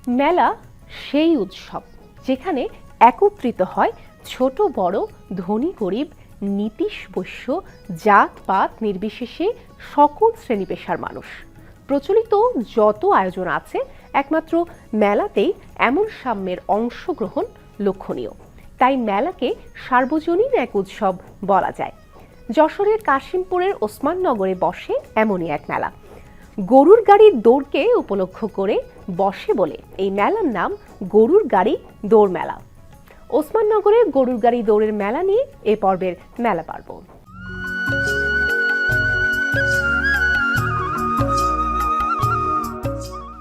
মেলা সেই উৎসব যেখানে একত্রিত হয় ছোট বড়, ধনী গরিব, নীতিশ বৈশ্য, জাতপাত নির্বিশেষে সকল শ্রেণী পেশার মানুষ। প্রচলিত যত আয়োজন আছে একমাত্র মেলাতেই এমন সাম্যের অংশগ্রহণ লক্ষণীয়। তাই মেলাকে সার্বজনীন এক উৎসব বলা যায়। যশোরের কাশিমপুরের ওসমাননগরে বসে এমনই এক মেলা। গরুর গাড়ির দৌড়কে উপলক্ষ করে বসে বলে এই মেলার নাম গরুর গাড়ি দৌড় মেলা। ওসমাননগরে গরুর গাড়ি দৌড়ের মেলা নিয়ে এ পর্বের মেলা পর্ব।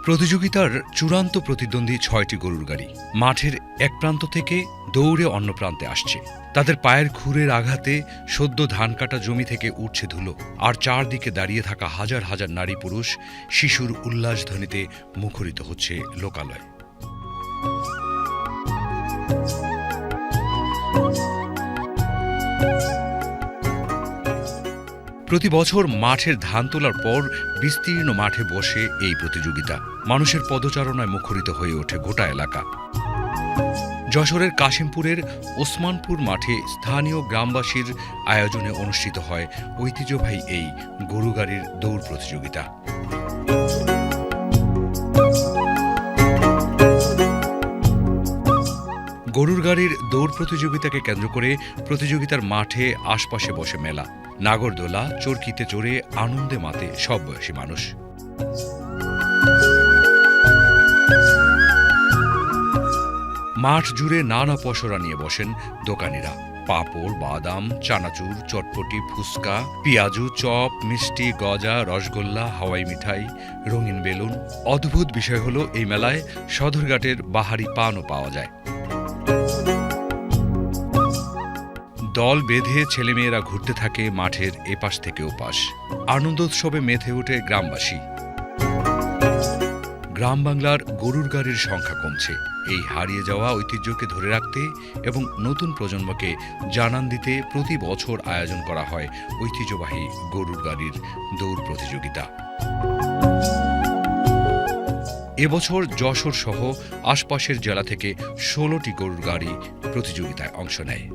প্রতিযোগিতার চূড়ান্ত প্রতিদ্বন্দ্বী ৬টি গরুর গাড়ি মাঠের এক প্রান্ত থেকে দৌড়ে অন্য প্রান্তে আসছে। তাদের পায়ের খুরের আঘাতে সদ্য ধান কাটা জমি থেকে উঠছে ধুলো, আর চারদিকে দাঁড়িয়ে থাকা হাজার হাজার নারী পুরুষ শিশুর উল্লাসধ্বনিতে মুখরিত হচ্ছে লোকালয়। প্রতি বছর মাঠের ধান তোলার পর বিস্তীর্ণ মাঠে বসে এই প্রতিযোগিতা। মানুষের পদচারণায় মুখরিত হয়ে ওঠে গোটা এলাকা। যশোরের কাশিমপুরের ওসমানপুর মাঠে স্থানীয় গ্রামবাসীর আয়োজনে অনুষ্ঠিত হয় ঐতিহ্যবাহী এই গরু গাড়ির দৌড় প্রতিযোগিতা। গরুর গাড়ির দৌড় প্রতিযোগিতাকে কেন্দ্র করে প্রতিযোগিতার মাঠে আশপাশে বসে মেলা। নাগরদোলা, চরকিতে চড়ে আনন্দে মাতে সব বয়সী মানুষ। মাঠ জুড়ে নানা পসরা নিয়ে বসেন দোকানিরা। পাঁপড়, বাদাম, চানাচুর, চটপটি, ফুচকা, পেঁয়াজু, চপ, মিষ্টি, গজা, রসগোল্লা, হাওয়াই মিঠাই, রঙিন বেলুন। অদ্ভুত বিষয় হলো এই মেলায় সদরঘাটের বাহারি পানও পাওয়া যায়। দল বেঁধে ছেলেমেয়েরা ঘুরতে থাকে মাঠের এপাশ থেকে ওপাশ। আনন্দোৎসবে মেতে ওঠে গ্রামবাসী। গ্রাম বাংলার গরুর গাড়ির সংখ্যা কমছে। এই হারিয়ে যাওয়া ঐতিহ্যকে ধরে রাখতে এবং নতুন প্রজন্মকে জানান দিতে প্রতি বছর আয়োজন করা হয় ঐতিহ্যবাহী গরুর গাড়ির দৌড় প্রতিযোগিতা। এবছর যশোর সহ আশপাশের জেলা থেকে ১৬টি গরুর গাড়ি প্রতিযোগিতায় অংশ নেয়।